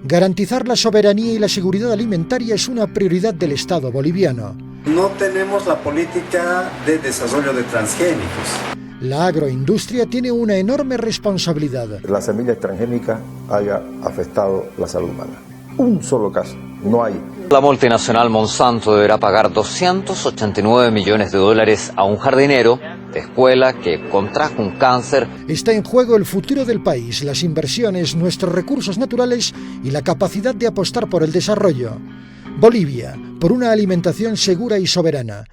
Garantizar la soberanía y la seguridad alimentaria es una prioridad del Estado boliviano. No tenemos la política de desarrollo de transgénicos. La agroindustria tiene una enorme responsabilidad. La semilla transgénica haya afectado la salud humana. Un solo caso, no hay. La multinacional Monsanto deberá pagar $289 millones a un jardinero de escuela que contrajo un cáncer. Está en juego el futuro del país, las inversiones, nuestros recursos naturales y la capacidad de apostar por el desarrollo. Bolivia, por una alimentación segura y soberana.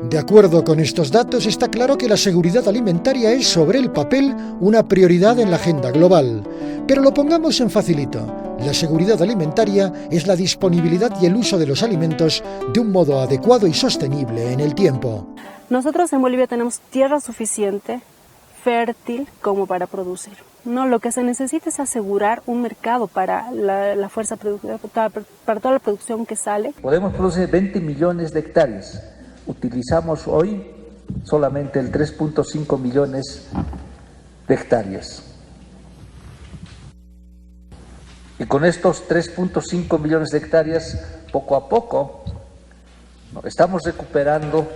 De acuerdo con estos datos, está claro que la seguridad alimentaria es, sobre el papel, una prioridad en la agenda global. Pero lo pongamos en facilito. La seguridad alimentaria es la disponibilidad y el uso de los alimentos de un modo adecuado y sostenible en el tiempo. Nosotros en Bolivia tenemos tierra suficiente, fértil, como para producir. No, lo que se necesita es asegurar un mercado para la fuerza productiva, para toda la producción que sale. Podemos producir 20 millones de hectáreas. Utilizamos hoy solamente el 3.5 millones de hectáreas. Y con estos 3.5 millones de hectáreas, poco a poco, estamos recuperando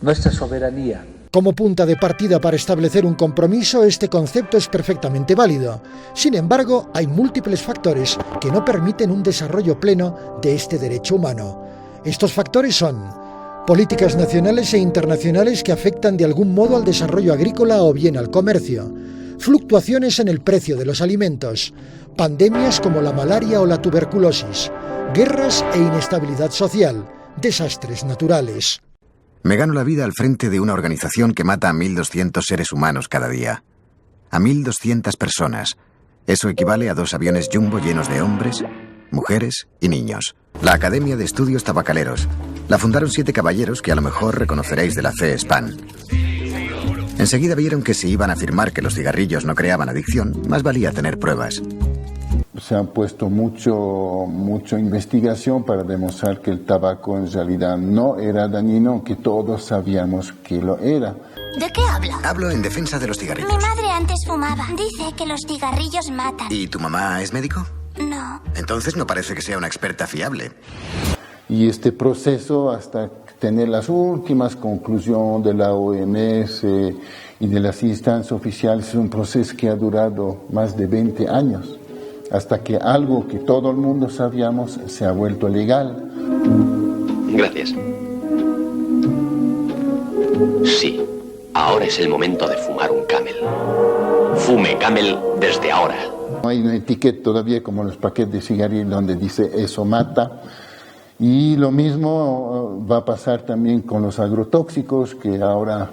nuestra soberanía. Como punta de partida para establecer un compromiso, este concepto es perfectamente válido. Sin embargo, hay múltiples factores que no permiten un desarrollo pleno de este derecho humano. Estos factores son políticas nacionales e internacionales que afectan de algún modo al desarrollo agrícola o bien al comercio, fluctuaciones en el precio de los alimentos, pandemias como la malaria o la tuberculosis, guerras e inestabilidad social, desastres naturales. Me gano la vida al frente de una organización que mata a 1.200 seres humanos cada día. A 1.200 personas. Eso equivale a 2 aviones Jumbo llenos de hombres, mujeres y niños. La Academia de Estudios Tabacaleros. La fundaron 7 caballeros que a lo mejor reconoceréis de la CESPAN. Enseguida vieron que si iban a afirmar que los cigarrillos no creaban adicción, más valía tener pruebas. Se han puesto mucha investigación para demostrar que el tabaco en realidad no era dañino, aunque todos sabíamos que lo era. ¿De qué habla? Hablo en defensa de los cigarrillos. Mi madre antes fumaba. Dice que los cigarrillos matan. ¿Y tu mamá es médico? No. Entonces no parece que sea una experta fiable. Y este proceso, hasta tener las últimas conclusiones de la OMS y de las instancias oficiales, es un proceso que ha durado más de 20 años, hasta que algo que todo el mundo sabíamos se ha vuelto legal. Gracias. Sí, ahora es el momento de fumar un Camel. Fume Camel desde ahora. No hay una etiqueta todavía como los paquetes de cigarrillos donde dice eso mata. Y lo mismo va a pasar también con los agrotóxicos, que ahora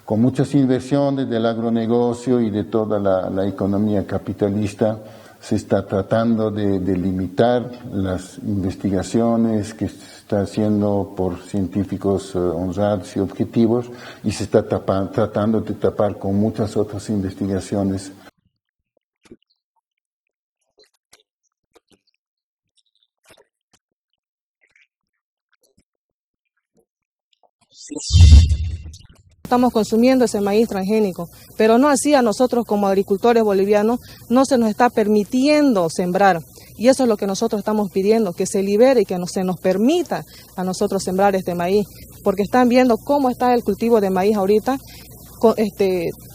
con muchas inversiones del agronegocio y de toda la economía capitalista, se está tratando de limitar las investigaciones que se está haciendo por científicos honrados y objetivos, y se está tratando de tapar con muchas otras investigaciones. Estamos consumiendo ese maíz transgénico, pero no así a nosotros como agricultores bolivianos no se nos está permitiendo sembrar. Y eso es lo que nosotros estamos pidiendo, que se libere y que se nos permita a nosotros sembrar este maíz, porque están viendo cómo está el cultivo de maíz ahorita,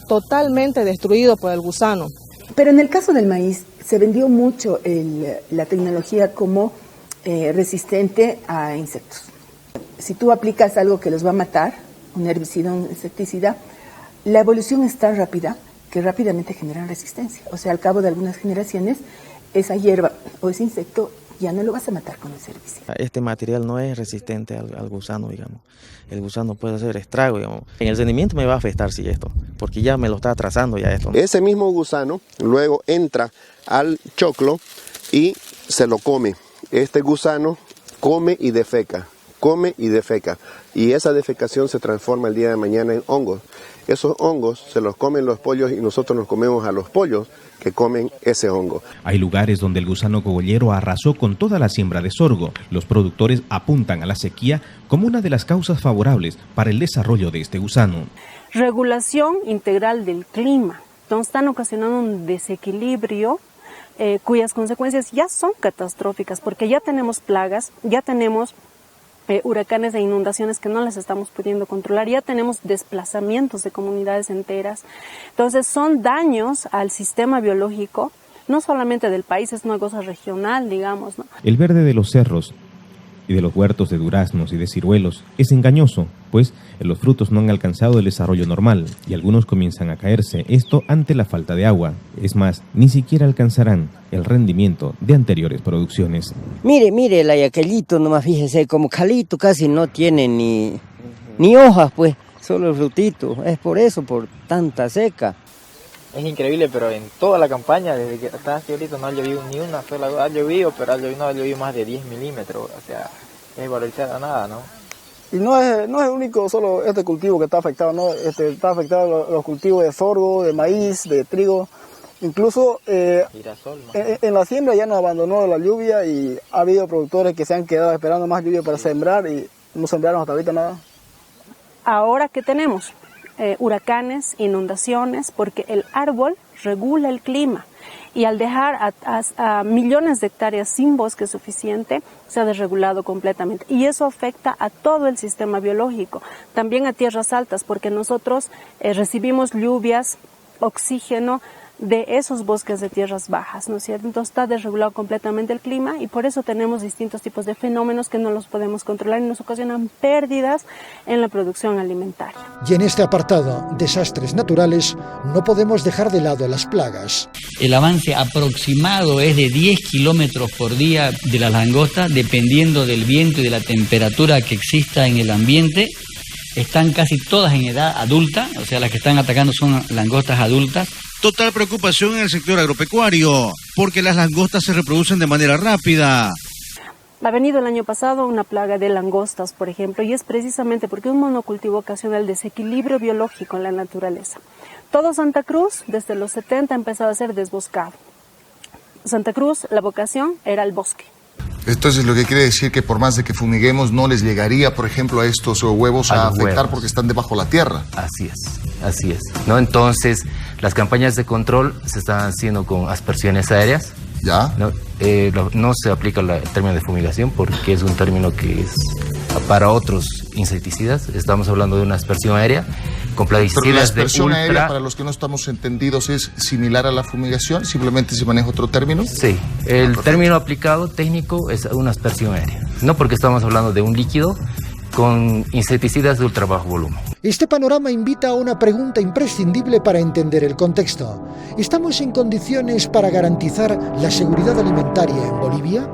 totalmente destruido por el gusano. Pero en el caso del maíz se vendió mucho la tecnología como resistente a insectos. Si tú aplicas algo que los va a matar, un herbicida, un insecticida, la evolución es tan rápida que rápidamente generan resistencia. O sea, al cabo de algunas generaciones, esa hierba o ese insecto ya no lo vas a matar con ese herbicida. Este material no es resistente al gusano, digamos. El gusano puede hacer estrago, digamos. En el rendimiento me va a afectar, sí, esto, porque ya me lo está atrasando ya esto. Ese mismo gusano luego entra al choclo y se lo come. Este gusano come y defeca. Y esa defecación se transforma el día de mañana en hongos. Esos hongos se los comen los pollos y nosotros nos comemos a los pollos que comen ese hongo. Hay lugares donde el gusano cogollero arrasó con toda la siembra de sorgo. Los productores apuntan a la sequía como una de las causas favorables para el desarrollo de este gusano. Regulación integral del clima. Entonces están ocasionando un desequilibrio cuyas consecuencias ya son catastróficas, porque ya tenemos plagas, ya tenemos huracanes e inundaciones que no las estamos pudiendo controlar, ya tenemos desplazamientos de comunidades enteras. Entonces son daños al sistema biológico, no solamente del país, es una cosa regional, digamos, ¿no? El verde de los cerros y de los huertos de duraznos y de ciruelos es engañoso, pues los frutos no han alcanzado el desarrollo normal y algunos comienzan a caerse, esto ante la falta de agua. Es más, ni siquiera alcanzarán el rendimiento de anteriores producciones. Mire el ayaquelito, nomás fíjese, como calito casi no tiene ni hojas, pues, solo el frutito. Es por eso, por tanta seca. Es increíble, pero en toda la campaña, desde que está así ahorita, no ha llovido ni una sola gota. Ha llovido, pero no ha llovido más de 10 milímetros. O sea, es valorizada nada, ¿no? Y no es el único solo este cultivo que está afectado, ¿no? Está afectado los cultivos de sorgo, de maíz, de trigo. Incluso girasol, ¿no? En la siembra ya nos abandonó la lluvia y ha habido productores que se han quedado esperando más lluvia para sembrar y no sembraron hasta ahorita nada. Ahora, ¿qué tenemos? Huracanes, inundaciones, porque el árbol regula el clima y al dejar a millones de hectáreas sin bosque suficiente se ha desregulado completamente y eso afecta a todo el sistema biológico, también a tierras altas, porque nosotros recibimos lluvias, oxígeno de esos bosques de tierras bajas, ¿no es cierto? Entonces está desregulado completamente el clima y por eso tenemos distintos tipos de fenómenos que no los podemos controlar y nos ocasionan pérdidas en la producción alimentaria. Y en este apartado, desastres naturales, no podemos dejar de lado las plagas. El avance aproximado es de 10 kilómetros por día de las langostas, dependiendo del viento y de la temperatura que exista en el ambiente. Están casi todas en edad adulta, o sea, las que están atacando son langostas adultas. Total preocupación en el sector agropecuario, porque las langostas se reproducen de manera rápida. Ha venido el año pasado una plaga de langostas, por ejemplo, y es precisamente porque un monocultivo ocasiona el desequilibrio biológico en la naturaleza. Todo Santa Cruz, desde los 70, ha empezado a ser desboscado. Santa Cruz, la vocación era el bosque. Entonces lo que quiere decir que por más de que fumiguemos no les llegaría, por ejemplo, a estos huevos a afectar porque están debajo de la tierra. Así es, ¿no? Entonces las campañas de control se están haciendo con aspersiones aéreas. ¿Ya? No se aplica el término de fumigación porque es un término que es para otros insecticidas. Estamos hablando de una aspersión aérea con plaguicidas de ultra. Pero la aspersión aérea, para los que no estamos entendidos, ¿es similar a la fumigación? ¿Simplemente se maneja otro término? Sí, el término aplicado técnico es una aspersión aérea. No porque estamos hablando de un líquido con insecticidas de ultra bajo volumen. Este panorama invita a una pregunta imprescindible para entender el contexto. ¿Estamos en condiciones para garantizar la seguridad alimentaria en Bolivia?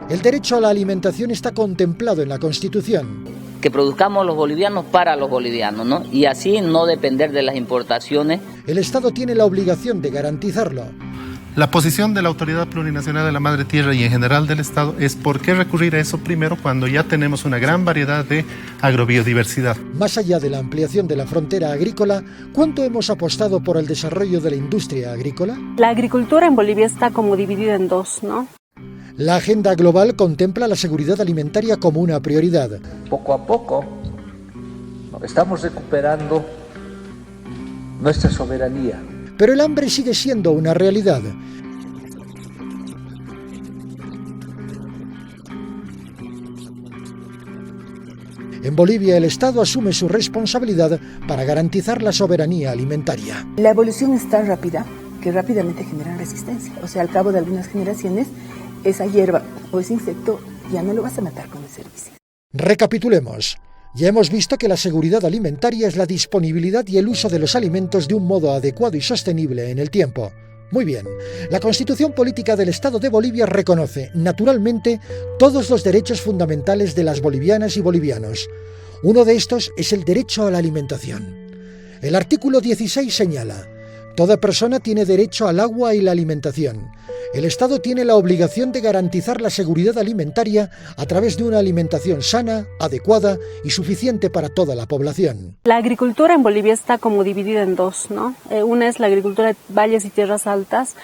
El derecho a la alimentación está contemplado en la Constitución. que produzcamos los bolivianos para los bolivianos, ¿no? Y así no depender de las importaciones. El Estado tiene la obligación de garantizarlo. La posición de la Autoridad Plurinacional de la Madre Tierra y en general del Estado es por qué recurrir a eso primero cuando ya tenemos una gran variedad de agrobiodiversidad. Más allá de la ampliación de la frontera agrícola, ¿cuánto hemos apostado por el desarrollo de la industria agrícola? La agricultura en Bolivia está como dividida en dos, ¿no? La agenda global contempla la seguridad alimentaria como una prioridad. Poco a poco estamos recuperando nuestra soberanía. Pero el hambre sigue siendo una realidad. En Bolivia, el Estado asume su responsabilidad para garantizar la soberanía alimentaria. La evolución es tan rápida que rápidamente genera resistencia. O sea, al cabo de algunas generaciones, esa hierba o ese insecto ya no lo vas a matar con ese herbicida. Recapitulemos. Ya hemos visto que la seguridad alimentaria es la disponibilidad y el uso de los alimentos de un modo adecuado y sostenible en el tiempo. Muy bien, la Constitución Política del Estado de Bolivia reconoce, naturalmente, todos los derechos fundamentales de las bolivianas y bolivianos. Uno de estos es el derecho a la alimentación. El artículo 16 señala: toda persona tiene derecho al agua y la alimentación. El Estado tiene la obligación de garantizar la seguridad alimentaria a través de una alimentación sana, adecuada y suficiente para toda la población. La agricultura en Bolivia está como dividida en dos, ¿no? Una es la agricultura de valles y tierras altas,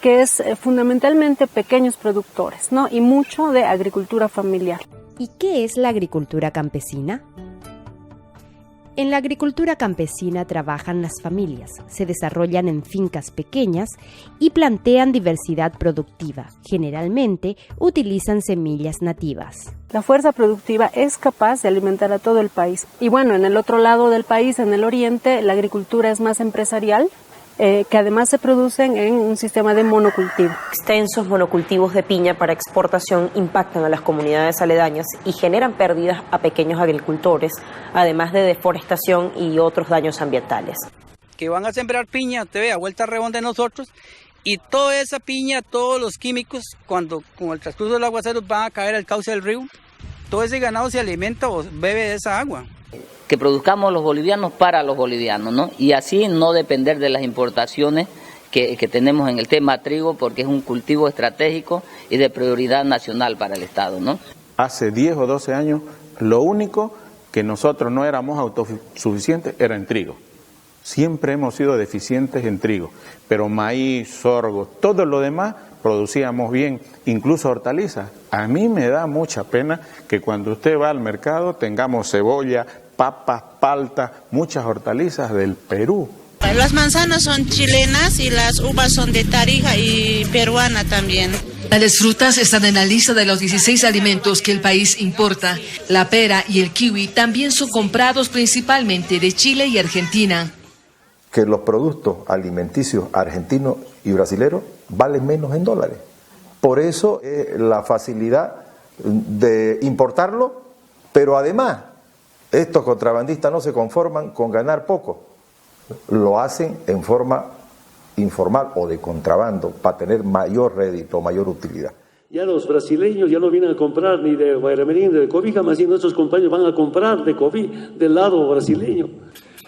que es fundamentalmente pequeños productores, ¿no? Y mucho de agricultura familiar. ¿Y qué es la agricultura campesina? En la agricultura campesina trabajan las familias, se desarrollan en fincas pequeñas y plantean diversidad productiva. Generalmente utilizan semillas nativas. La fuerza productiva es capaz de alimentar a todo el país. Y bueno, en el otro lado del país, en el oriente, la agricultura es más empresarial, que además se producen en un sistema de monocultivo. Extensos monocultivos de piña para exportación impactan a las comunidades aledañas y generan pérdidas a pequeños agricultores, además de deforestación y otros daños ambientales. Que van a sembrar piña, te ve, a vuelta redonda de nosotros, y toda esa piña, todos los químicos, cuando con el transcurso del aguacero van a caer al cauce del río, todo ese ganado se alimenta o bebe de esa agua. Que produzcamos los bolivianos para los bolivianos, ¿no? Y así no depender de las importaciones que tenemos en el tema trigo, porque es un cultivo estratégico y de prioridad nacional para el Estado, ¿no? Hace 10 o 12 años, lo único que nosotros no éramos autosuficientes era en trigo. Siempre hemos sido deficientes en trigo, pero maíz, sorgo, todo lo demás producíamos bien, incluso hortalizas. A mí me da mucha pena que cuando usted va al mercado tengamos cebolla, papas, palta, muchas hortalizas del Perú. Las manzanas son chilenas y las uvas son de Tarija y peruana también. Tales frutas están en la lista de los 16 alimentos que el país importa. La pera y el kiwi también son comprados principalmente de Chile y Argentina. Que los productos alimenticios argentinos y brasileños valen menos en dólares. Por eso la facilidad de importarlo, pero además estos contrabandistas no se conforman con ganar poco, lo hacen en forma informal o de contrabando para tener mayor rédito, mayor utilidad. Ya los brasileños ya no vienen a comprar ni de Guayramerín, ni de Cobija, más bien nuestros compañeros van a comprar de Cobija, del lado brasileño.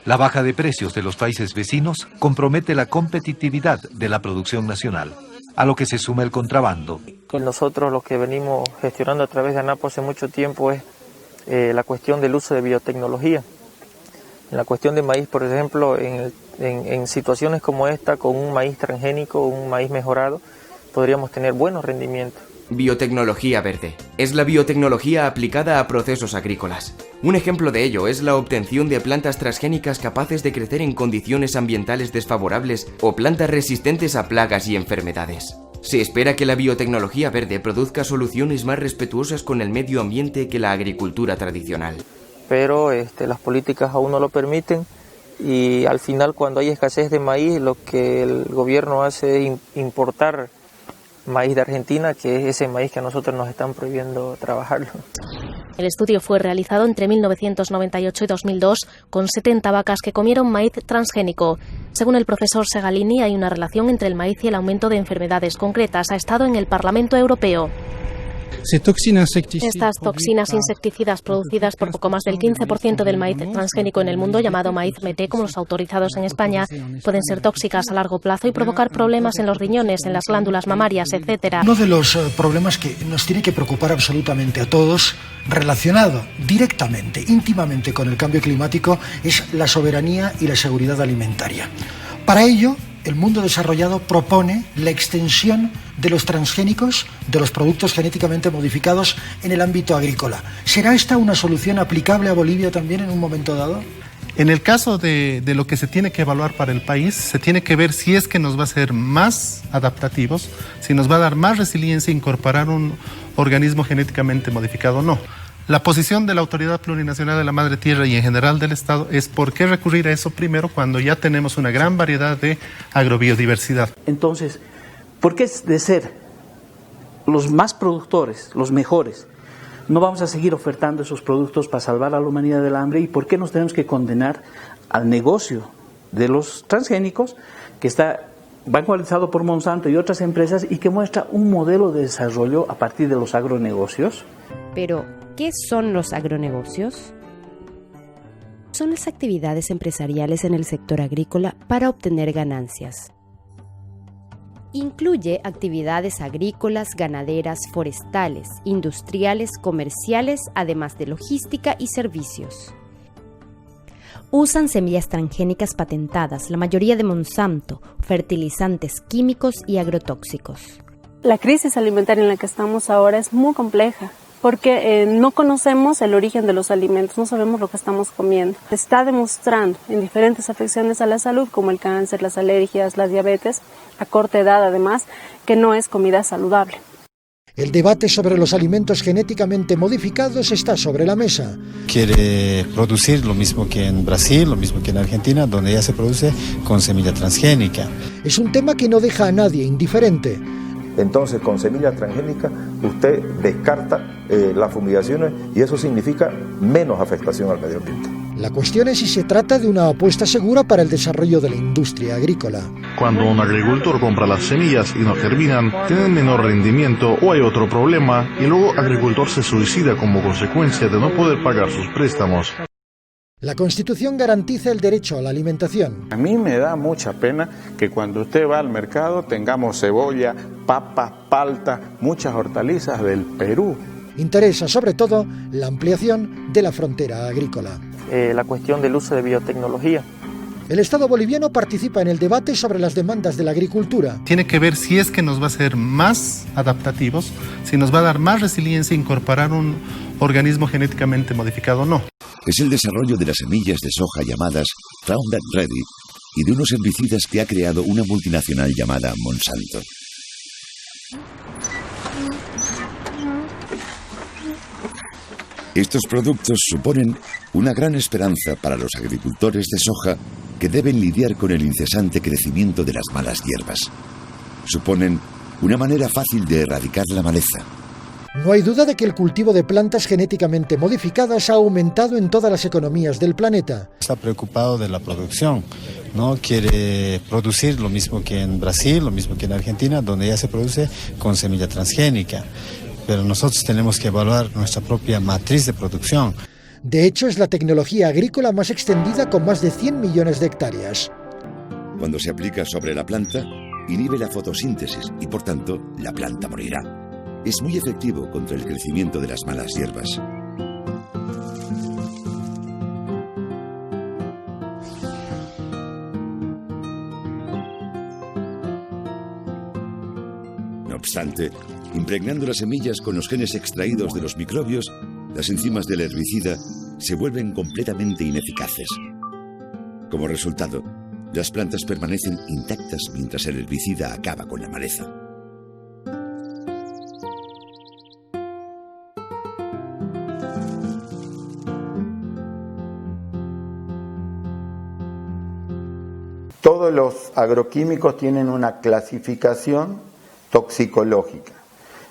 La baja de precios de los países vecinos compromete la competitividad de la producción nacional, a lo que se suma el contrabando. Nosotros lo que venimos gestionando a través de ANAPO hace mucho tiempo es la cuestión del uso de biotecnología. En la cuestión de maíz, por ejemplo, en situaciones como esta, con un maíz transgénico, un maíz mejorado, podríamos tener buenos rendimientos. Biotecnología verde. Es la biotecnología aplicada a procesos agrícolas. Un ejemplo de ello es la obtención de plantas transgénicas capaces de crecer en condiciones ambientales desfavorables o plantas resistentes a plagas y enfermedades. Se espera que la biotecnología verde produzca soluciones más respetuosas con el medio ambiente que la agricultura tradicional. Pero las políticas aún no lo permiten y al final, cuando hay escasez de maíz, lo que el gobierno hace es importar maíz de Argentina, que es ese maíz que a nosotros nos están prohibiendo trabajarlo. El estudio fue realizado entre 1998 y 2002 con 70 vacas que comieron maíz transgénico. Según el profesor Segalini, hay una relación entre el maíz y el aumento de enfermedades concretas. Ha estado en el Parlamento Europeo. Estas toxinas insecticidas producidas por poco más del 15% del maíz transgénico en el mundo, llamado maíz MET, como los autorizados en España, pueden ser tóxicas a largo plazo y provocar problemas en los riñones, en las glándulas mamarias, etc. Uno de los problemas que nos tiene que preocupar absolutamente a todos, relacionado directamente, íntimamente con el cambio climático, es la soberanía y la seguridad alimentaria. Para ello, el mundo desarrollado propone la extensión de los transgénicos, de los productos genéticamente modificados en el ámbito agrícola. ¿Será esta una solución aplicable a Bolivia también en un momento dado? En el caso de lo que se tiene que evaluar para el país, se tiene que ver si es que nos va a hacer más adaptativos, si nos va a dar más resiliencia incorporar un organismo genéticamente modificado o no. La posición de la Autoridad Plurinacional de la Madre Tierra y en general del Estado es por qué recurrir a eso primero cuando ya tenemos una gran variedad de agrobiodiversidad. Entonces, ¿por qué de ser los más productores, los mejores, no vamos a seguir ofertando esos productos para salvar a la humanidad del hambre? ¿Y por qué nos tenemos que condenar al negocio de los transgénicos que está bancarizado por Monsanto y otras empresas y que muestra un modelo de desarrollo a partir de los agronegocios? Pero, ¿qué son los agronegocios? Son las actividades empresariales en el sector agrícola para obtener ganancias. Incluye actividades agrícolas, ganaderas, forestales, industriales, comerciales, además de logística y servicios. Usan semillas transgénicas patentadas, la mayoría de Monsanto, fertilizantes químicos y agrotóxicos. La crisis alimentaria en la que estamos ahora es muy compleja, porque no conocemos el origen de los alimentos, no sabemos lo que estamos comiendo. Se está demostrando en diferentes afecciones a la salud, como el cáncer, las alergias, la diabetes, a corta edad además, que no es comida saludable. El debate sobre los alimentos genéticamente modificados está sobre la mesa. Quiere producir lo mismo que en Brasil, lo mismo que en Argentina, donde ya se produce con semilla transgénica. Es un tema que no deja a nadie indiferente. Entonces, con semilla transgénica, usted descarta las fumigaciones y eso significa menos afectación al medio ambiente. La cuestión es si se trata de una apuesta segura para el desarrollo de la industria agrícola. Cuando un agricultor compra las semillas y no germinan, tienen menor rendimiento o hay otro problema y luego el agricultor se suicida como consecuencia de no poder pagar sus préstamos. La Constitución garantiza el derecho a la alimentación. A mí me da mucha pena que cuando usted va al mercado tengamos cebolla, papas, palta, muchas hortalizas del Perú. Interesa sobre todo la ampliación de la frontera agrícola. La cuestión del uso de biotecnología. El Estado boliviano participa en el debate sobre las demandas de la agricultura. Tiene que ver si es que nos va a hacer más adaptativos, si nos va a dar más resiliencia incorporar un organismo genéticamente modificado o no. Es el desarrollo de las semillas de soja llamadas Roundup Ready y de unos herbicidas que ha creado una multinacional llamada Monsanto. Estos productos suponen una gran esperanza para los agricultores de soja que deben lidiar con el incesante crecimiento de las malas hierbas. Suponen una manera fácil de erradicar la maleza. No hay duda de que el cultivo de plantas genéticamente modificadas ha aumentado en todas las economías del planeta. Está preocupado de la producción, ¿no? Quiere producir lo mismo que en Brasil, lo mismo que en Argentina, donde ya se produce con semilla transgénica. Pero nosotros tenemos que evaluar nuestra propia matriz de producción. De hecho, es la tecnología agrícola más extendida con más de 100 millones de hectáreas. Cuando se aplica sobre la planta, inhibe la fotosíntesis y, por tanto, la planta morirá. Es muy efectivo contra el crecimiento de las malas hierbas. No obstante, impregnando las semillas con los genes extraídos de los microbios, las enzimas del herbicida se vuelven completamente ineficaces. Como resultado, las plantas permanecen intactas mientras el herbicida acaba con la maleza. Todos los agroquímicos tienen una clasificación toxicológica.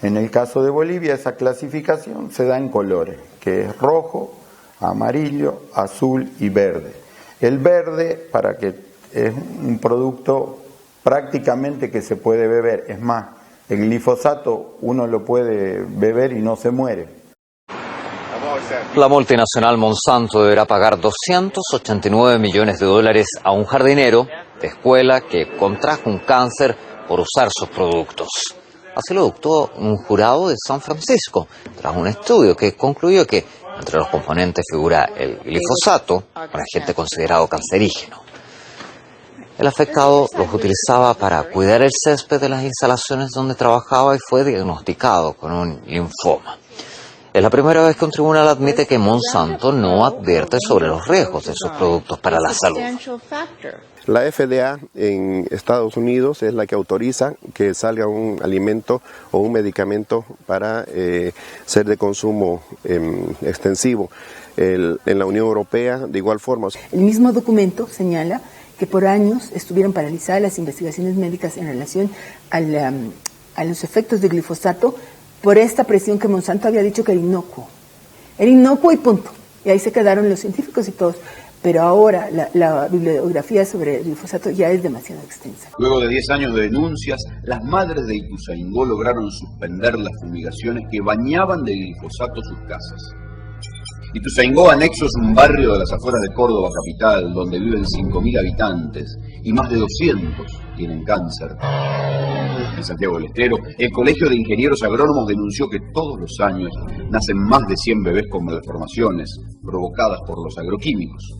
En el caso de Bolivia, esa clasificación se da en colores, que es rojo, amarillo, azul y verde. El verde, para que es un producto prácticamente que se puede beber, es más, El glifosato uno lo puede beber y no se muere. La multinacional Monsanto deberá pagar $289 millones a un jardinero de escuela que contrajo un cáncer por usar sus productos. Así lo dictó un jurado de San Francisco, tras un estudio que concluyó que entre los componentes figura el glifosato, un agente considerado cancerígeno. El afectado los utilizaba para cuidar el césped de las instalaciones donde trabajaba y fue diagnosticado con un linfoma. Es la primera vez que un tribunal admite que Monsanto no advierte sobre los riesgos de sus productos para la salud. La FDA en Estados Unidos es la que autoriza que salga un alimento o un medicamento para ser de consumo extensivo. En la Unión Europea, de igual forma. El mismo documento señala que por años estuvieron paralizadas las investigaciones médicas en relación a los efectos del glifosato por esta presión que Monsanto había dicho que era inocuo. Era inocuo y punto. Y ahí se quedaron los científicos y todos. Pero ahora la bibliografía sobre el glifosato ya es demasiado extensa. Luego de 10 años de denuncias, las madres de Ituzaingó lograron suspender las fumigaciones que bañaban de glifosato sus casas. Ituzaingó Anexo es un barrio de las afueras de Córdoba capital, donde viven 5.000 habitantes y más de 200 tienen cáncer. En Santiago del Estero, el Colegio de Ingenieros Agrónomos denunció que todos los años nacen más de 100 bebés con malformaciones provocadas por los agroquímicos.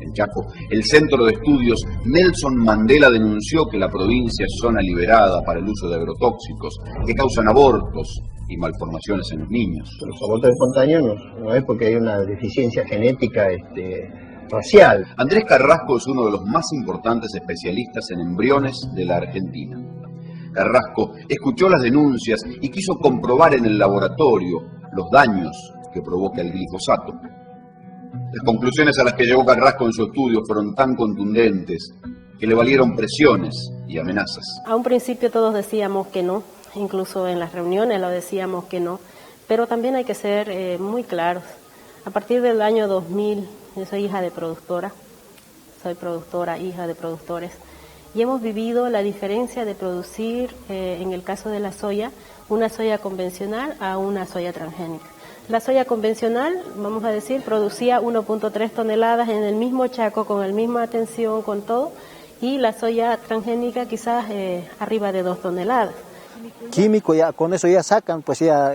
En Chaco, el Centro de Estudios Nelson Mandela denunció que la provincia es zona liberada para el uso de agrotóxicos que causan abortos y malformaciones en los niños. Los abortos espontáneos no es porque hay una deficiencia genética racial. Andrés Carrasco es uno de los más importantes especialistas en embriones de la Argentina. Carrasco escuchó las denuncias y quiso comprobar en el laboratorio los daños que provoca el glifosato. Las conclusiones a las que llegó Carrasco en su estudio fueron tan contundentes que le valieron presiones y amenazas. A un principio todos decíamos que no, incluso en las reuniones lo decíamos que no, pero también hay que ser muy claros. A partir del año 2000, yo soy hija de productora, hija de productores, y hemos vivido la diferencia de producir, en el caso de la soya, una soya convencional a una soya transgénica. La soya convencional, vamos a decir, producía 1.3 toneladas en el mismo Chaco, con la misma atención, con todo, y la soya transgénica quizás arriba de 2 toneladas. Químico, ya con eso ya sacan, pues ya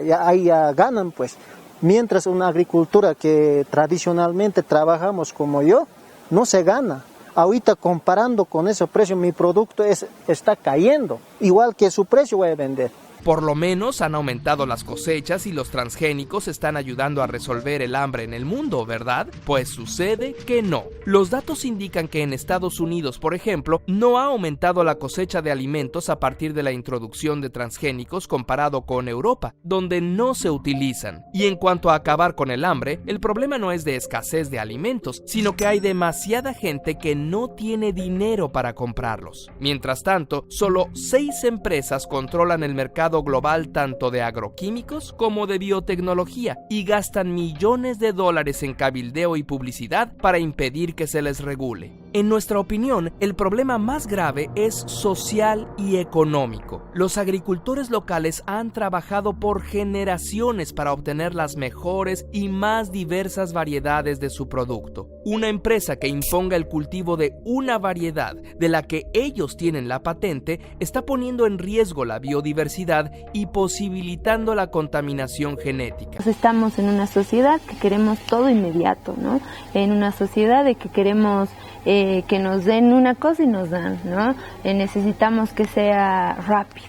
ganan, pues. Mientras una agricultura que tradicionalmente trabajamos como yo, no se gana. Ahorita comparando con ese precio, mi producto está cayendo. Igual que su precio voy a vender. Por lo menos han aumentado las cosechas y los transgénicos están ayudando a resolver el hambre en el mundo, ¿verdad? Pues sucede que no. Los datos indican que en Estados Unidos, por ejemplo, no ha aumentado la cosecha de alimentos a partir de la introducción de transgénicos comparado con Europa, donde no se utilizan. Y en cuanto a acabar con el hambre, el problema no es de escasez de alimentos, sino que hay demasiada gente que no tiene dinero para comprarlos. Mientras tanto, solo 6 empresas controlan el mercado global tanto de agroquímicos como de biotecnología y gastan millones de dólares en cabildeo y publicidad para impedir que se les regule. En nuestra opinión, el problema más grave es social y económico. Los agricultores locales han trabajado por generaciones para obtener las mejores y más diversas variedades de su producto. Una empresa que imponga el cultivo de una variedad de la que ellos tienen la patente está poniendo en riesgo la biodiversidad y posibilitando la contaminación genética. Estamos en una sociedad que queremos todo inmediato, ¿no? En una sociedad de que queremos que nos den una cosa y nos dan, ¿no? Necesitamos que sea rápido.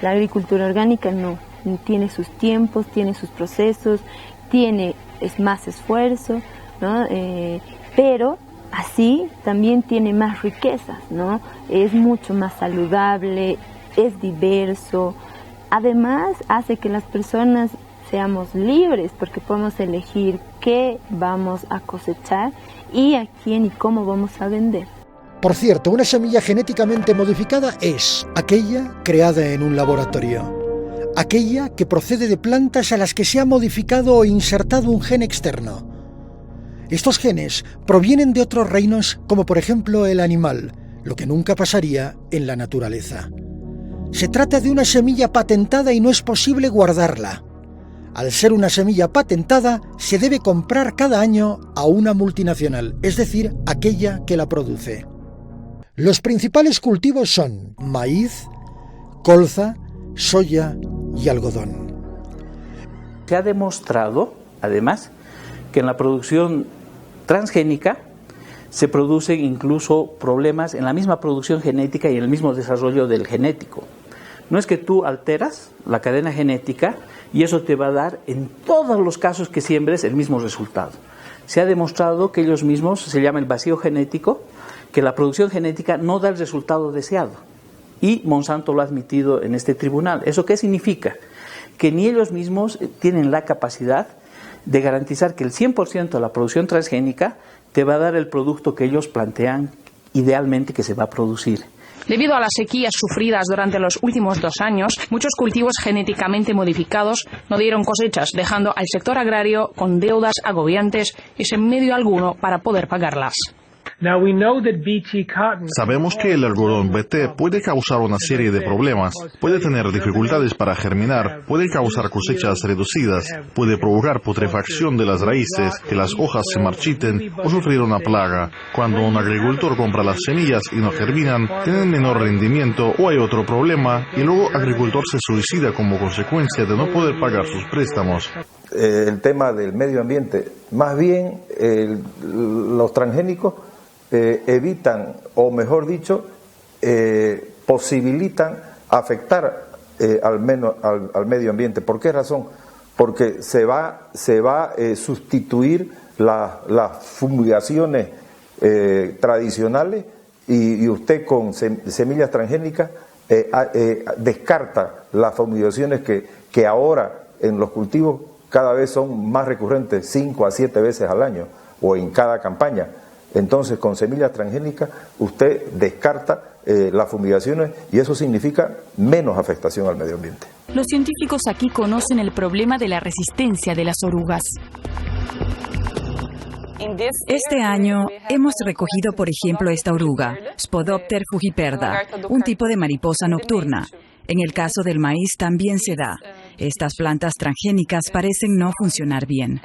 La agricultura orgánica no, tiene sus tiempos, tiene sus procesos, es más esfuerzo, ¿no? Pero así también tiene más riquezas, ¿no? Es mucho más saludable, es diverso. Además, hace que las personas seamos libres porque podemos elegir qué vamos a cosechar y a quién y cómo vamos a vender. Por cierto, una semilla genéticamente modificada es aquella creada en un laboratorio, aquella que procede de plantas a las que se ha modificado o insertado un gen externo. Estos genes provienen de otros reinos, como por ejemplo el animal, lo que nunca pasaría en la naturaleza. Se trata de una semilla patentada y no es posible guardarla. Al ser una semilla patentada, se debe comprar cada año a una multinacional, es decir, aquella que la produce. Los principales cultivos son maíz, colza, soya y algodón. Se ha demostrado, además, que en la producción transgénica se producen incluso problemas en la misma producción genética y en el mismo desarrollo del genético. No es que tú alteras la cadena genética y eso te va a dar en todos los casos que siembres el mismo resultado. Se ha demostrado que ellos mismos, se llama el vacío genético, que la producción genética no da el resultado deseado. Y Monsanto lo ha admitido en este tribunal. ¿Eso qué significa? Que ni ellos mismos tienen la capacidad de garantizar que el 100% de la producción transgénica te va a dar el producto que ellos plantean idealmente que se va a producir. Debido a las sequías sufridas durante los últimos 2 años, muchos cultivos genéticamente modificados no dieron cosechas, dejando al sector agrario con deudas agobiantes y sin medio alguno para poder pagarlas. Sabemos que el algodón BT puede causar una serie de problemas, puede tener dificultades para germinar, puede causar cosechas reducidas, puede provocar putrefacción de las raíces, que las hojas se marchiten o sufrir una plaga. Cuando un agricultor compra las semillas y no germinan, tienen menor rendimiento o hay otro problema y luego el agricultor se suicida como consecuencia de no poder pagar sus préstamos. El tema del medio ambiente, más bien los transgénicos evitan, o mejor dicho, posibilitan afectar al medio ambiente. ¿Por qué razón? Porque se va a sustituir las fumigaciones tradicionales y usted con semillas transgénicas descarta las fumigaciones que ahora en los cultivos cada vez son más recurrentes, 5 a 7 veces al año o en cada campaña. Entonces, con semillas transgénicas, usted descarta las fumigaciones y eso significa menos afectación al medio ambiente. Los científicos aquí conocen el problema de la resistencia de las orugas. Este año hemos recogido, por ejemplo, esta oruga, Spodopter fujiperda, un tipo de mariposa nocturna. En el caso del maíz también se da. Estas plantas transgénicas parecen no funcionar bien.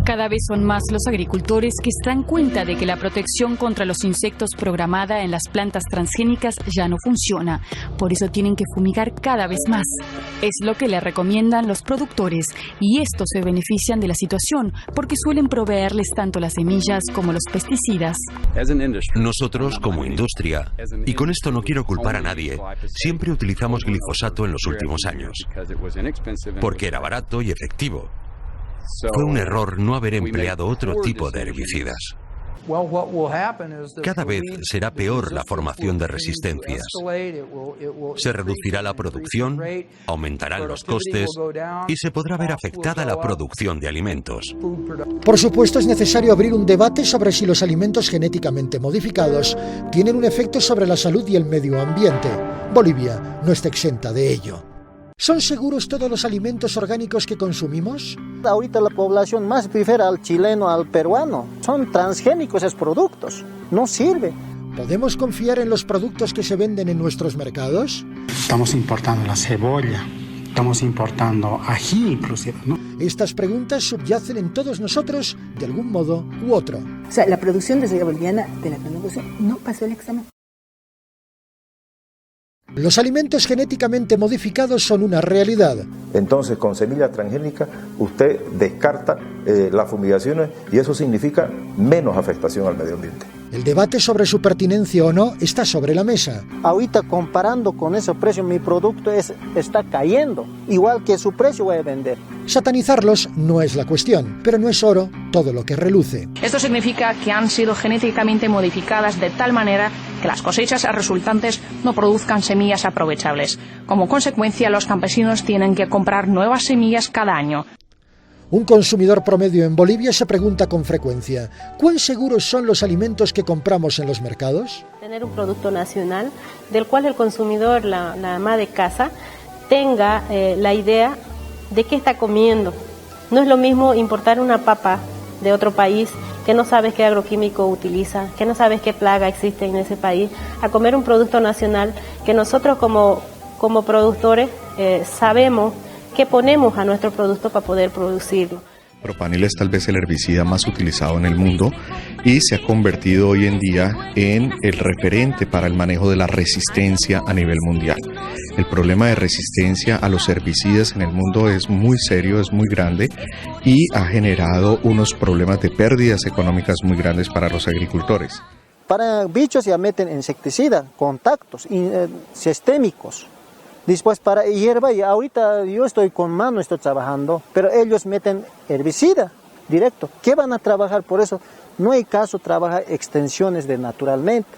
Cada vez son más los agricultores que se dan cuenta de que la protección contra los insectos programada en las plantas transgénicas ya no funciona. Por eso tienen que fumigar cada vez más. Es lo que le recomiendan los productores y estos se benefician de la situación porque suelen proveerles tanto las semillas como los pesticidas. Nosotros, como industria, y con esto no quiero culpar a nadie, siempre utilizamos glifosato en los últimos años, porque era barato y efectivo. Fue un error no haber empleado otro tipo de herbicidas. Cada vez será peor la formación de resistencias. Se reducirá la producción, aumentarán los costes y se podrá ver afectada la producción de alimentos. Por supuesto, es necesario abrir un debate sobre si los alimentos genéticamente modificados tienen un efecto sobre la salud y el medio ambiente. Bolivia no está exenta de ello. ¿Son seguros todos los alimentos orgánicos que consumimos? Ahorita la población más prefiere al chileno, al peruano. Son transgénicos esos productos. No sirve. ¿Podemos confiar en los productos que se venden en nuestros mercados? Estamos importando la cebolla, estamos importando ají inclusive, ¿no? Estas preguntas subyacen en todos nosotros de algún modo u otro. O sea, la producción de soya boliviana de la producción no pasó el examen. Los alimentos genéticamente modificados son una realidad. Entonces, con semillas transgénicas, usted descarta las fumigaciones y eso significa menos afectación al medio ambiente. El debate sobre su pertinencia o no está sobre la mesa. Ahorita, comparando con ese precio, mi producto está cayendo. Igual que su precio voy a vender. Satanizarlos no es la cuestión, pero no es oro todo lo que reluce. Esto significa que han sido genéticamente modificadas de tal manera que las cosechas resultantes no produzcan semillas aprovechables. Como consecuencia, los campesinos tienen que comprar nuevas semillas cada año. Un consumidor promedio en Bolivia se pregunta con frecuencia, ¿cuán seguros son los alimentos que compramos en los mercados? Tener un producto nacional del cual el consumidor, la ama de casa, tenga la idea de qué está comiendo. No es lo mismo importar una papa de otro país que no sabes qué agroquímico utiliza, que no sabes qué plaga existe en ese país, a comer un producto nacional que nosotros como productores sabemos qué ponemos a nuestro producto para poder producirlo. Propanil es tal vez el herbicida más utilizado en el mundo y se ha convertido hoy en día en el referente para el manejo de la resistencia a nivel mundial. El problema de resistencia a los herbicidas en el mundo es muy serio, es muy grande y ha generado unos problemas de pérdidas económicas muy grandes para los agricultores. Para bichos ya meten insecticida, contactos sistémicos. Después para hierba, y ahorita yo estoy con mano, estoy trabajando, pero ellos meten herbicida directo. ¿Qué van a trabajar? Por eso no hay caso trabajar extensiones de naturalmente,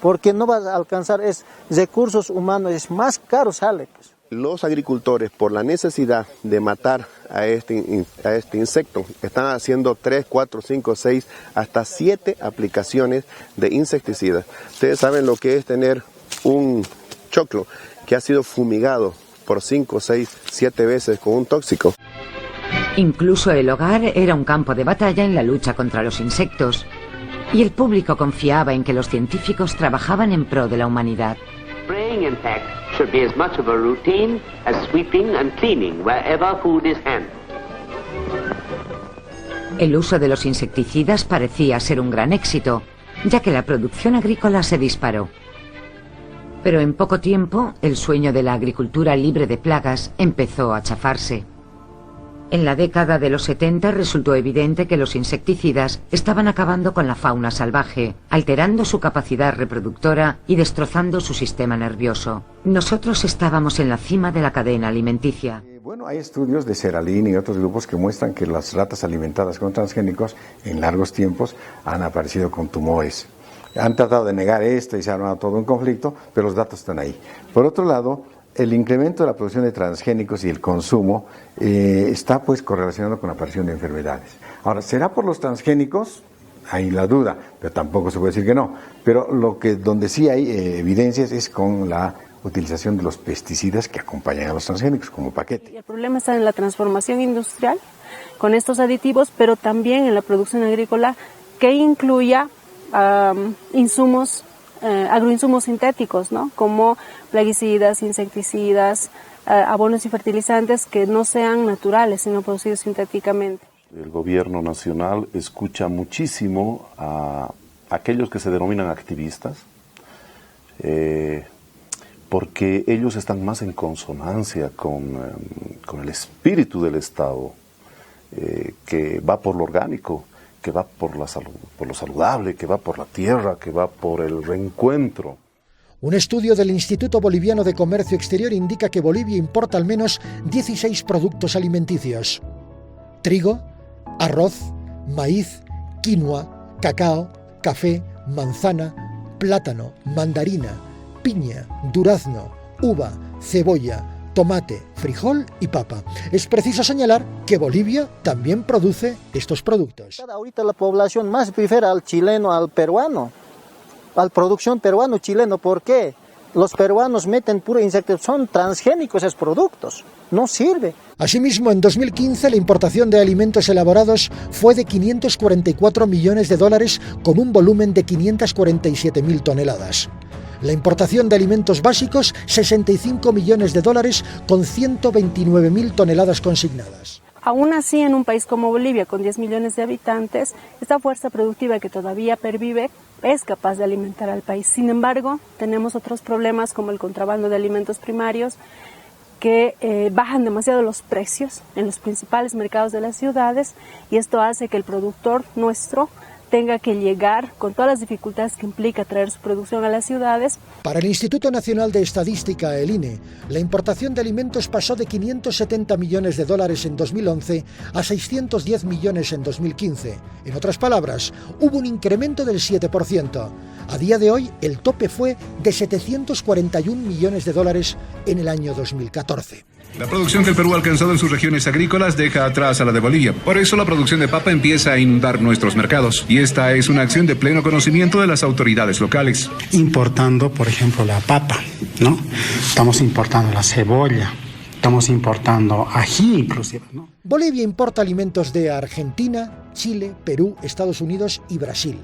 porque no vas a alcanzar recursos humanos, es más caro sale. Pues. Los agricultores, por la necesidad de matar a este insecto, están haciendo 3, 4, 5, 6, hasta 7 aplicaciones de insecticidas. Ustedes saben lo que es tener un choclo que ha sido fumigado por 5, 6, 7 veces con un tóxico. Incluso el hogar era un campo de batalla en la lucha contra los insectos, y el público confiaba en que los científicos trabajaban en pro de la humanidad. Spraying, in fact, should be as much of a routine as sweeping and cleaning wherever food is handled. El uso de los insecticidas parecía ser un gran éxito, ya que la producción agrícola se disparó. Pero en poco tiempo, el sueño de la agricultura libre de plagas empezó a chafarse. En la década de los 70 resultó evidente que los insecticidas estaban acabando con la fauna salvaje, alterando su capacidad reproductora y destrozando su sistema nervioso. Nosotros estábamos en la cima de la cadena alimenticia. Bueno, hay estudios de Seralin y otros grupos que muestran que las ratas alimentadas con transgénicos en largos tiempos han aparecido con tumores. Han tratado de negar esto y se ha armado todo un conflicto, pero los datos están ahí. Por otro lado, el incremento de la producción de transgénicos y el consumo está pues correlacionado con la aparición de enfermedades. Ahora, ¿será por los transgénicos? Hay la duda, pero tampoco se puede decir que no. Pero donde sí hay evidencias es con la utilización de los pesticidas que acompañan a los transgénicos como paquete. El problema está en la transformación industrial con estos aditivos, pero también en la producción agrícola que incluya agroinsumos sintéticos, ¿no? Como plaguicidas, insecticidas, abonos y fertilizantes que no sean naturales, sino producidos sintéticamente. El gobierno nacional escucha muchísimo a aquellos que se denominan activistas, porque ellos están más en consonancia con el espíritu del Estado, que va por lo orgánico, que va por lo saludable, que va por la tierra, que va por el reencuentro. Un estudio del Instituto Boliviano de Comercio Exterior indica que Bolivia importa al menos 16 productos alimenticios: trigo, arroz, maíz, quinoa, cacao, café, manzana, plátano, mandarina, piña, durazno, uva, cebolla, tomate, frijol y papa. Es preciso señalar que Bolivia también produce estos productos. Ahorita la población más prefiere al chileno, al peruano, a la producción peruano-chileno. ¿Por qué? Los peruanos meten puro insectos, son transgénicos esos productos, no sirve. Asimismo, en 2015 la importación de alimentos elaborados fue de $544 millones con un volumen de 547.000 toneladas. La importación de alimentos básicos, $65 millones con 129.000 toneladas consignadas. Aún así, en un país como Bolivia, con 10 millones de habitantes, esta fuerza productiva que todavía pervive es capaz de alimentar al país. Sin embargo, tenemos otros problemas como el contrabando de alimentos primarios, que bajan demasiado los precios en los principales mercados de las ciudades, y esto hace que el productor nuestro tenga que llegar con todas las dificultades que implica traer su producción a las ciudades. Para el Instituto Nacional de Estadística, el INE, la importación de alimentos pasó de $570 millones en 2011 a 610 millones en 2015. En otras palabras, hubo un incremento del 7%. A día de hoy, el tope fue de $741 millones en el año 2014. La producción que el Perú ha alcanzado en sus regiones agrícolas deja atrás a la de Bolivia. Por eso la producción de papa empieza a inundar nuestros mercados. Y esta es una acción de pleno conocimiento de las autoridades locales. Importando, por ejemplo, la papa, ¿no? Estamos importando la cebolla, estamos importando ají inclusive, ¿no? Bolivia importa alimentos de Argentina, Chile, Perú, Estados Unidos y Brasil.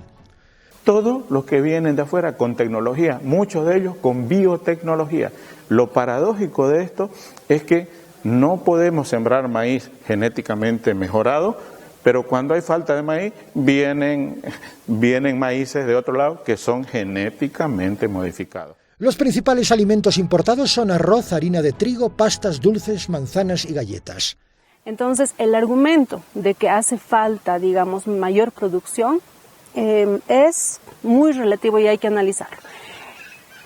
todos los que vienen de afuera con tecnología, muchos de ellos con biotecnología. Lo paradójico de esto es que no podemos sembrar maíz genéticamente mejorado, pero cuando hay falta de maíz, vienen maíces de otro lado que son genéticamente modificados. Los principales alimentos importados son arroz, harina de trigo, pastas dulces, manzanas y galletas. Entonces, el argumento de que hace falta, digamos, mayor producción es muy relativo y hay que analizarlo.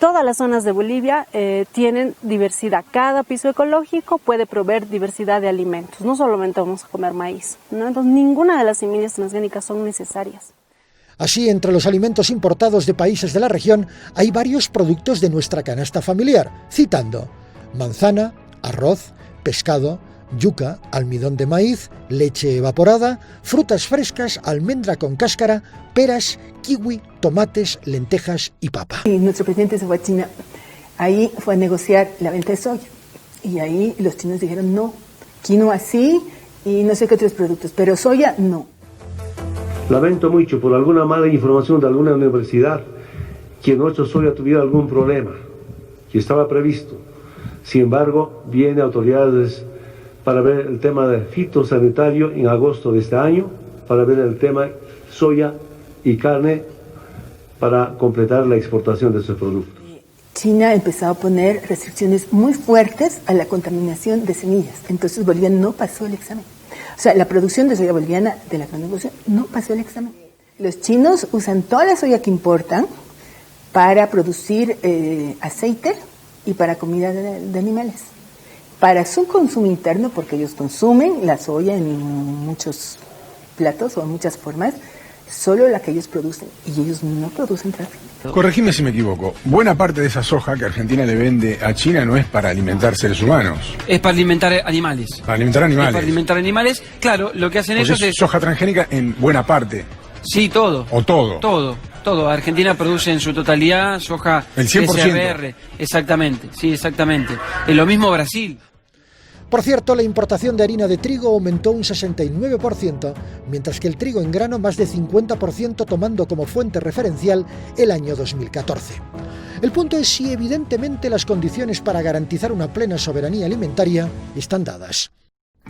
Todas las zonas de Bolivia tienen diversidad. Cada piso ecológico puede proveer diversidad de alimentos. No solamente vamos a comer maíz, ¿no? Entonces, ninguna de las semillas transgénicas son necesarias. Así, entre los alimentos importados de países de la región, hay varios productos de nuestra canasta familiar, citando manzana, arroz, pescado, yuca, almidón de maíz, leche evaporada, frutas frescas, almendra con cáscara, peras, kiwi, tomates, lentejas y papa. Y nuestro presidente se fue a China, ahí fue a negociar la venta de soya, y ahí los chinos dijeron no, quinoa sí, y no sé qué otros productos, pero soya no. Lamento mucho por alguna mala información de alguna universidad que nuestra soya tuviera algún problema, que estaba previsto. Sin embargo, vienen autoridades para ver el tema de fitosanitario en agosto de este año, para ver el tema soya y carne, para completar la exportación de esos productos. China ha empezado a poner restricciones muy fuertes a la contaminación de semillas, entonces Bolivia no pasó el examen. O sea, la producción de soya boliviana de la gran negocio no pasó el examen. Los chinos usan toda la soya que importan para producir aceite y para comida de animales. Para su consumo interno, porque ellos consumen la soya en muchos platos o en muchas formas, solo la que ellos producen, y ellos no producen transgénicos. Corregime si me equivoco, buena parte de esa soja que Argentina le vende a China no es para alimentar seres humanos. Es para alimentar animales. Para alimentar animales. Es para alimentar animales, claro, lo que hacen ellos es... soja transgénica en buena parte. Sí, todo. ¿O todo? Todo. Argentina produce en su totalidad soja el 100%. SRR. Exactamente, sí, exactamente. Es lo mismo Brasil. Por cierto, la importación de harina de trigo aumentó un 69%, mientras que el trigo en grano más de 50%, tomando como fuente referencial el año 2014. El punto es si evidentemente las condiciones para garantizar una plena soberanía alimentaria están dadas.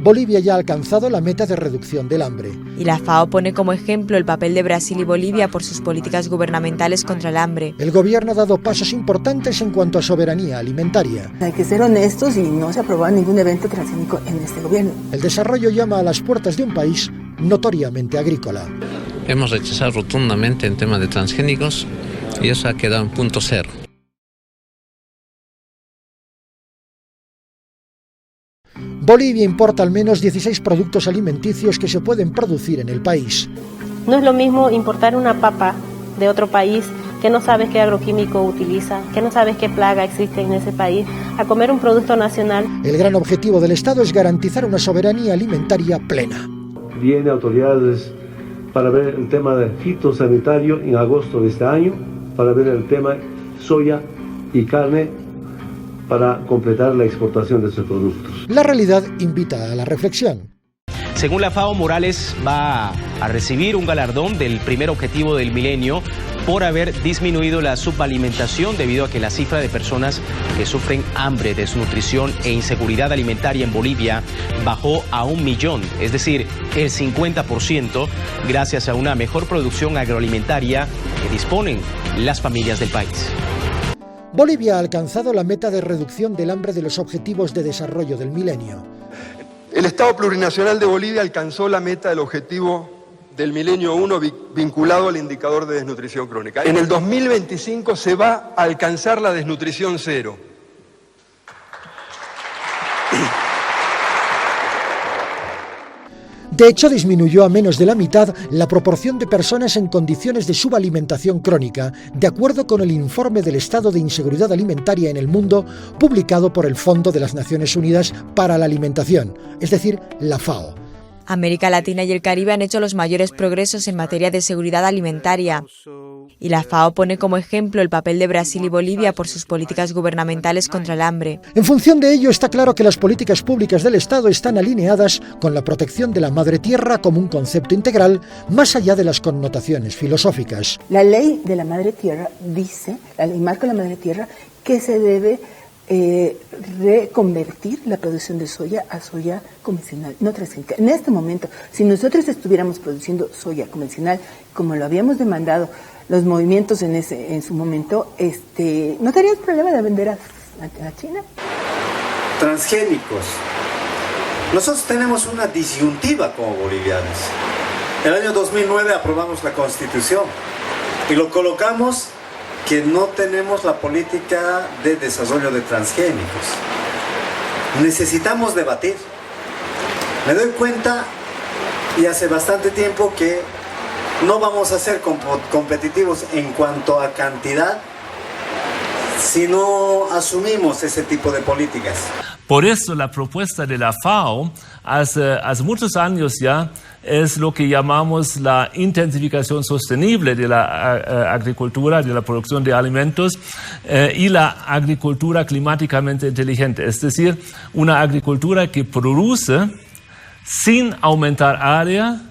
Bolivia ya ha alcanzado la meta de reducción del hambre. Y la FAO pone como ejemplo el papel de Brasil y Bolivia por sus políticas gubernamentales contra el hambre. El gobierno ha dado pasos importantes en cuanto a soberanía alimentaria. Hay que ser honestos y no se ha aprobado ningún evento transgénico en este gobierno. El desarrollo llama a las puertas de un país notoriamente agrícola. Hemos rechazado rotundamente el tema de transgénicos y eso ha quedado en punto cero. Bolivia importa al menos 16 productos alimenticios que se pueden producir en el país. No es lo mismo importar una papa de otro país que no sabes qué agroquímico utiliza, que no sabes qué plaga existe en ese país, a comer un producto nacional. El gran objetivo del Estado es garantizar una soberanía alimentaria plena. Vienen autoridades para ver el tema de fitosanitario en agosto de este año, para ver el tema soya y carne, para completar la exportación de esos productos. La realidad invita a la reflexión. Según la FAO, Morales va a recibir un galardón del primer objetivo del milenio por haber disminuido la subalimentación debido a que la cifra de personas que sufren hambre, desnutrición e inseguridad alimentaria en Bolivia bajó a 1 millón, es decir, el 50%, gracias a una mejor producción agroalimentaria que disponen las familias del país. Bolivia ha alcanzado la meta de reducción del hambre de los Objetivos de Desarrollo del Milenio. El Estado Plurinacional de Bolivia alcanzó la meta del Objetivo del Milenio 1 vinculado al indicador de desnutrición crónica. En el 2025 se va a alcanzar la desnutrición cero. De hecho, disminuyó a menos de la mitad la proporción de personas en condiciones de subalimentación crónica, de acuerdo con el informe del estado de inseguridad alimentaria en el mundo publicado por el Fondo de las Naciones Unidas para la Alimentación, es decir, la FAO. América Latina y el Caribe han hecho los mayores progresos en materia de seguridad alimentaria. Y la FAO pone como ejemplo el papel de Brasil y Bolivia por sus políticas gubernamentales contra el hambre. En función de ello, está claro que las políticas públicas del Estado están alineadas con la protección de la madre tierra como un concepto integral, más allá de las connotaciones filosóficas. La ley de la madre tierra dice, la ley marca de la madre tierra, que se debe reconvertir la producción de soya a soya convencional, no transgénica. En este momento, si nosotros estuviéramos produciendo soya convencional, como lo habíamos demandado los movimientos en su momento, ¿no teníamos problema de vender a China? Transgénicos. Nosotros tenemos una disyuntiva como bolivianos. En el año 2009 aprobamos la Constitución y lo colocamos que no tenemos la política de desarrollo de transgénicos. Necesitamos debatir. Me doy cuenta, y hace bastante tiempo, que no vamos a ser competitivos en cuanto a cantidad si no asumimos ese tipo de políticas. Por eso la propuesta de la FAO hace muchos años ya es lo que llamamos la intensificación sostenible de la agricultura, de la producción de alimentos y la agricultura climáticamente inteligente, es decir, una agricultura que produce sin aumentar área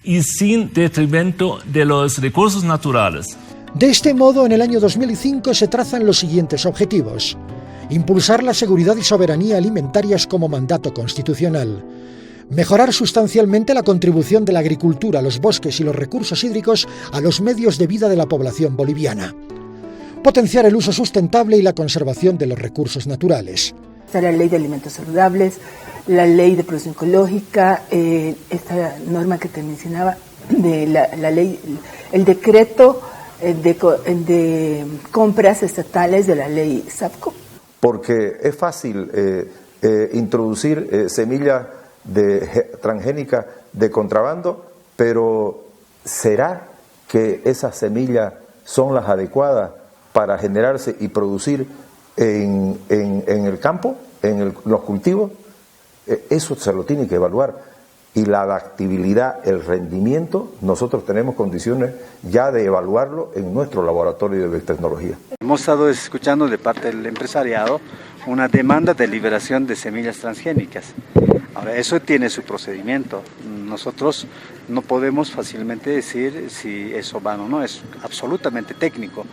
y sin detrimento de los recursos naturales. De este modo, en el año 2005 se trazan los siguientes objetivos: impulsar la seguridad y soberanía alimentarias como mandato constitucional, mejorar sustancialmente la contribución de la agricultura, los bosques y los recursos hídricos a los medios de vida de la población boliviana, potenciar el uso sustentable y la conservación de los recursos naturales. Está la ley de alimentos saludables, la ley de producción ecológica, esta norma que te mencionaba, de la ley, el decreto de compras estatales de la ley SAPCO. Porque es fácil introducir semilla transgénica de contrabando, pero ¿será que esas semillas son las adecuadas para generarse y producir en el campo, los cultivos? Eso se lo tiene que evaluar. Y la adaptabilidad, el rendimiento, nosotros tenemos condiciones ya de evaluarlo en nuestro laboratorio de biotecnología. Hemos estado escuchando de parte del empresariado una demanda de liberación de semillas transgénicas. Ahora, eso tiene su procedimiento. Nosotros no podemos fácilmente decir si eso va o no, es absolutamente técnico.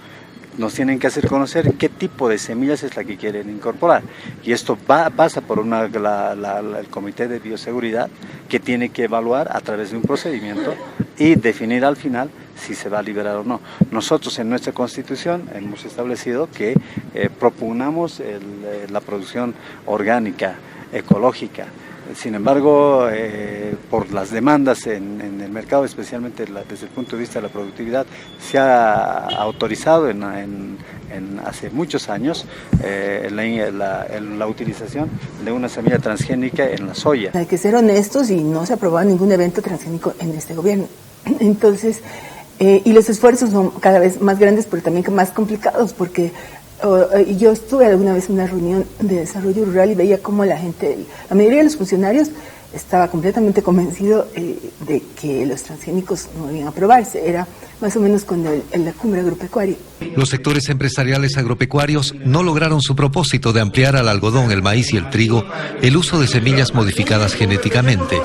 Nos tienen que hacer conocer qué tipo de semillas es la que quieren incorporar. Y esto pasa por el Comité de Bioseguridad, que tiene que evaluar a través de un procedimiento y definir al final si se va a liberar o no. Nosotros en nuestra Constitución hemos establecido que propugnamos la producción orgánica, ecológica. Sin embargo, por las demandas en el mercado, especialmente desde el punto de vista de la productividad, se ha autorizado hace muchos años la utilización de una semilla transgénica en la soya. Hay que ser honestos y no se ha aprobado ningún evento transgénico en este gobierno. Entonces, y los esfuerzos son cada vez más grandes, pero también más complicados, porque yo estuve alguna vez en una reunión de desarrollo rural y veía cómo la mayoría de los funcionarios estaba completamente convencido de que los transgénicos no iban a aprobarse. Era más o menos cuando en la cumbre agropecuaria. Los sectores empresariales agropecuarios no lograron su propósito de ampliar al algodón, el maíz y el trigo el uso de semillas modificadas genéticamente.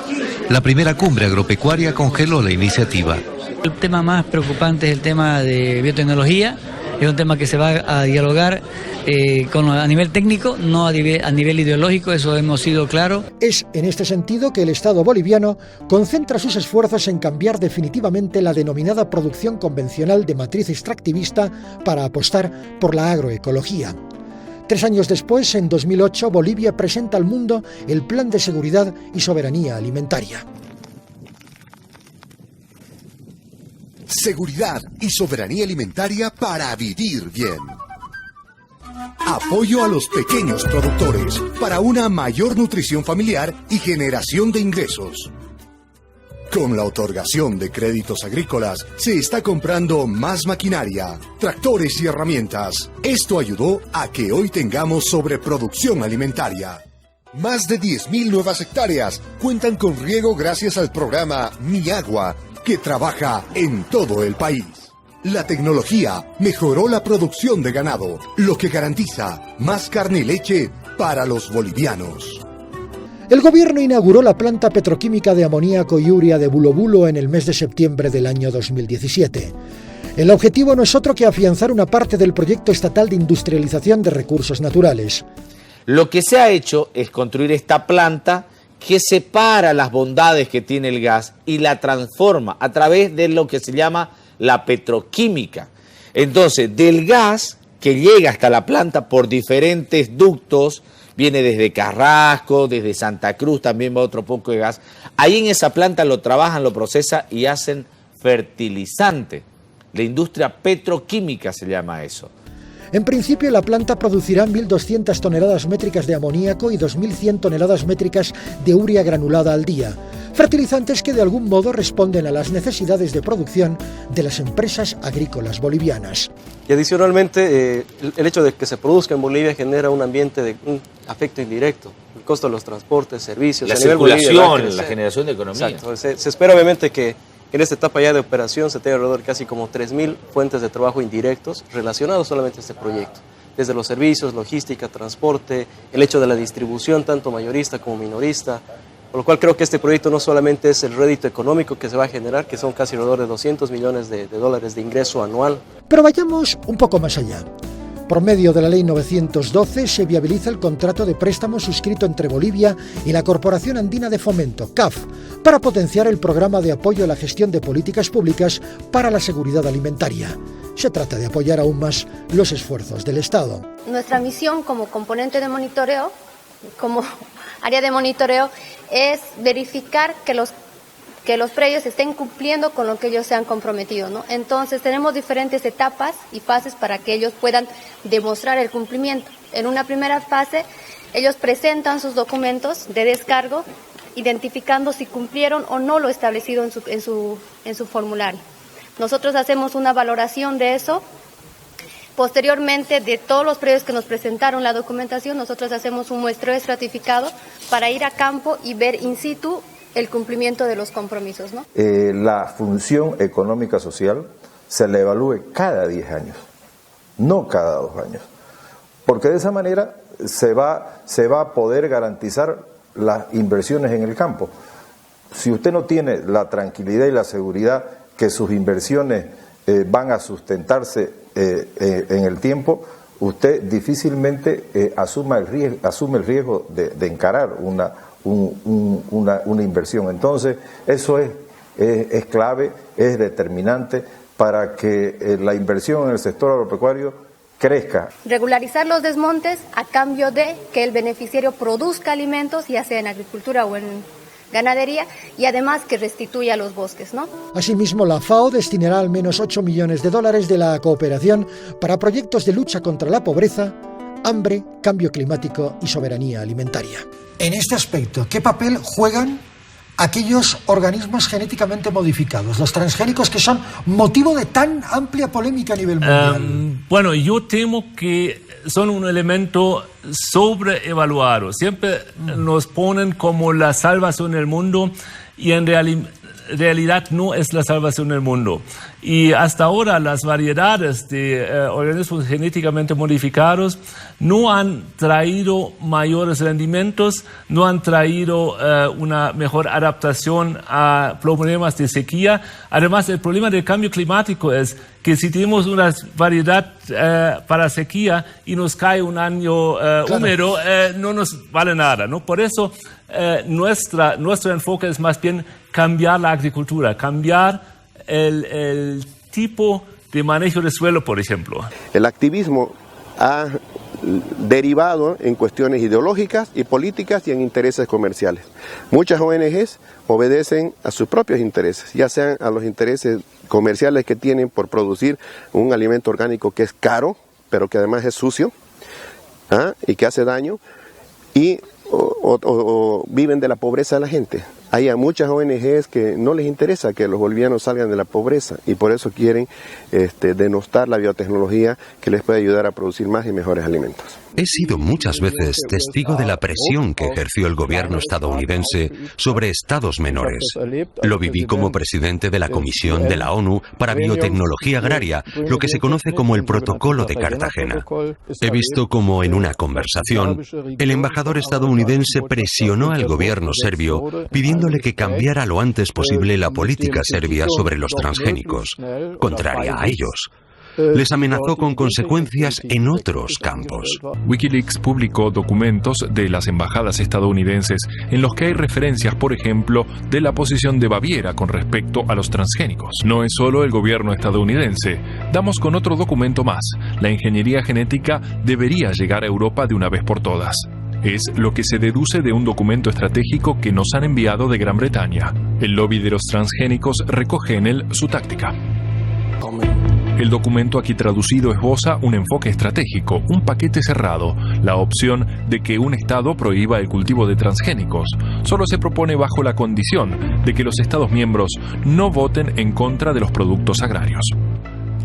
La primera cumbre agropecuaria congeló la iniciativa. El tema más preocupante es el tema de biotecnología. Es un tema que se va a dialogar a nivel técnico, no a nivel ideológico, eso hemos sido claros. Es en este sentido que el Estado boliviano concentra sus esfuerzos en cambiar definitivamente la denominada producción convencional de matriz extractivista para apostar por la agroecología. 3 años después, en 2008, Bolivia presenta al mundo el Plan de Seguridad y Soberanía Alimentaria. Seguridad y soberanía alimentaria para vivir bien. Apoyo a los pequeños productores para una mayor nutrición familiar y generación de ingresos. Con la otorgación de créditos agrícolas se está comprando más maquinaria, tractores y herramientas. Esto ayudó a que hoy tengamos sobreproducción alimentaria. Más de 10.000 nuevas hectáreas cuentan con riego gracias al programa Mi Agua, que trabaja en todo el país. La tecnología mejoró la producción de ganado, lo que garantiza más carne y leche para los bolivianos. El gobierno inauguró la planta petroquímica de amoníaco y urea de Bulo Bulo en el mes de septiembre del año 2017. El objetivo no es otro que afianzar una parte del proyecto estatal de industrialización de recursos naturales. Lo que se ha hecho es construir esta planta que separa las bondades que tiene el gas y la transforma a través de lo que se llama la petroquímica. Entonces, del gas que llega hasta la planta por diferentes ductos, viene desde Carrasco, desde Santa Cruz, también va otro poco de gas. Ahí en esa planta lo trabajan, lo procesan y hacen fertilizante. La industria petroquímica se llama eso. En principio, la planta producirá 1.200 toneladas métricas de amoníaco y 2.100 toneladas métricas de urea granulada al día. Fertilizantes que de algún modo responden a las necesidades de producción de las empresas agrícolas bolivianas. Y adicionalmente, el hecho de que se produzca en Bolivia genera un ambiente de un afecto indirecto. El costo de los transportes, servicios, la a nivel circulación, Bolivia, la generación de economía. Exacto. Se espera obviamente que en esta etapa ya de operación se tenga alrededor de casi como 3.000 fuentes de trabajo indirectos relacionados solamente a este proyecto. Desde los servicios, logística, transporte, el hecho de la distribución, tanto mayorista como minorista. Por lo cual creo que este proyecto no solamente es el rédito económico que se va a generar, que son casi alrededor de 200 millones de dólares de ingreso anual. Pero vayamos un poco más allá. Por medio de la Ley 912 se viabiliza el contrato de préstamo suscrito entre Bolivia y la Corporación Andina de Fomento, CAF, para potenciar el programa de apoyo a la gestión de políticas públicas para la seguridad alimentaria. Se trata de apoyar aún más los esfuerzos del Estado. Nuestra misión como componente de monitoreo, como área de monitoreo, es verificar que los predios estén cumpliendo con lo que ellos se han comprometido, ¿no? Entonces tenemos diferentes etapas y fases para que ellos puedan demostrar el cumplimiento. En una primera fase, ellos presentan sus documentos de descargo, identificando si cumplieron o no lo establecido en su formulario. Nosotros hacemos una valoración de eso. Posteriormente, de todos los predios que nos presentaron la documentación, nosotros hacemos un muestreo estratificado para ir a campo y ver in situ el cumplimiento de los compromisos, ¿no? La función económica social se la evalúe cada 10 años, no cada 2 años, porque de esa manera se va a poder garantizar las inversiones en el campo. Si usted no tiene la tranquilidad y la seguridad que sus inversiones van a sustentarse en el tiempo, usted difícilmente asume el riesgo de encarar una inversión. Entonces, eso es clave, es determinante para que la inversión en el sector agropecuario crezca. Regularizar los desmontes a cambio de que el beneficiario produzca alimentos, ya sea en agricultura o en ganadería, y además que restituya los bosques, ¿no? Asimismo, la FAO destinará al menos 8 millones de dólares de la cooperación para proyectos de lucha contra la pobreza, hambre, cambio climático y soberanía alimentaria. En este aspecto, ¿qué papel juegan aquellos organismos genéticamente modificados, los transgénicos, que son motivo de tan amplia polémica a nivel mundial? Bueno, yo temo que son un elemento sobreevaluado. Siempre nos ponen como la salvación del mundo y en realidad no es la salvación del mundo. Y hasta ahora las variedades de organismos genéticamente modificados no han traído mayores rendimientos, no han traído una mejor adaptación a problemas de sequía. Además, el problema del cambio climático es que si tenemos una variedad para sequía y nos cae un año húmedo, no nos vale nada, ¿no? Por eso nuestro enfoque es más bien cambiar la agricultura, cambiar el tipo de manejo de suelo, por ejemplo. El activismo ha derivado en cuestiones ideológicas y políticas y en intereses comerciales. Muchas ONGs obedecen a sus propios intereses, ya sean a los intereses comerciales que tienen por producir un alimento orgánico que es caro, pero que además es sucio, y que hace daño, y o viven de la pobreza de la gente. Hay muchas ONGs que no les interesa que los bolivianos salgan de la pobreza y por eso quieren denostar la biotecnología que les puede ayudar a producir más y mejores alimentos. He sido muchas veces testigo de la presión que ejerció el gobierno estadounidense sobre estados menores. Lo viví como presidente de la Comisión de la ONU para Biotecnología Agraria, lo que se conoce como el Protocolo de Cartagena. He visto cómo en una conversación, el embajador estadounidense presionó al gobierno serbio pidiéndole que cambiara lo antes posible la política serbia sobre los transgénicos, contraria a ellos. Les amenazó con consecuencias en otros campos. Wikileaks publicó documentos de las embajadas estadounidenses en los que hay referencias, por ejemplo, de la posición de Baviera con respecto a los transgénicos. No es solo el gobierno estadounidense. Damos con otro documento más. La ingeniería genética debería llegar a Europa de una vez por todas. Es lo que se deduce de un documento estratégico que nos han enviado de Gran Bretaña. El lobby de los transgénicos recoge en él su táctica. El documento aquí traducido esboza un enfoque estratégico, un paquete cerrado, la opción de que un Estado prohíba el cultivo de transgénicos. Solo se propone bajo la condición de que los Estados miembros no voten en contra de los productos agrarios.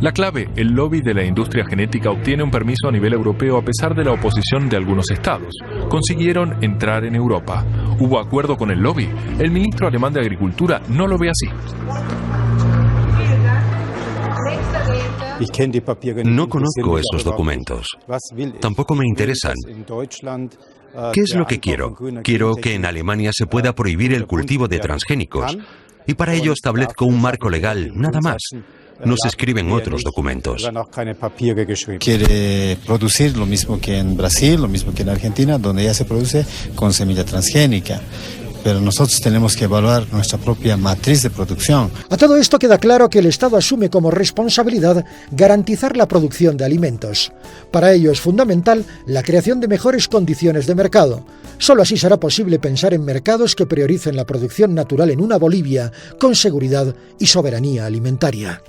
La clave, el lobby de la industria genética obtiene un permiso a nivel europeo a pesar de la oposición de algunos estados. Consiguieron entrar en Europa. ¿Hubo acuerdo con el lobby? El ministro alemán de Agricultura no lo ve así. No conozco esos documentos. Tampoco me interesan. ¿Qué es lo que quiero? Quiero que en Alemania se pueda prohibir el cultivo de transgénicos. Y para ello establezco un marco legal, nada más. No se escriben otros documentos. Quiere producir lo mismo que en Brasil, lo mismo que en Argentina, donde ya se produce con semilla transgénica. Pero nosotros tenemos que evaluar nuestra propia matriz de producción. A todo esto queda claro que el Estado asume como responsabilidad garantizar la producción de alimentos. Para ello es fundamental la creación de mejores condiciones de mercado. Solo así será posible pensar en mercados que prioricen la producción natural en una Bolivia con seguridad y soberanía alimentaria.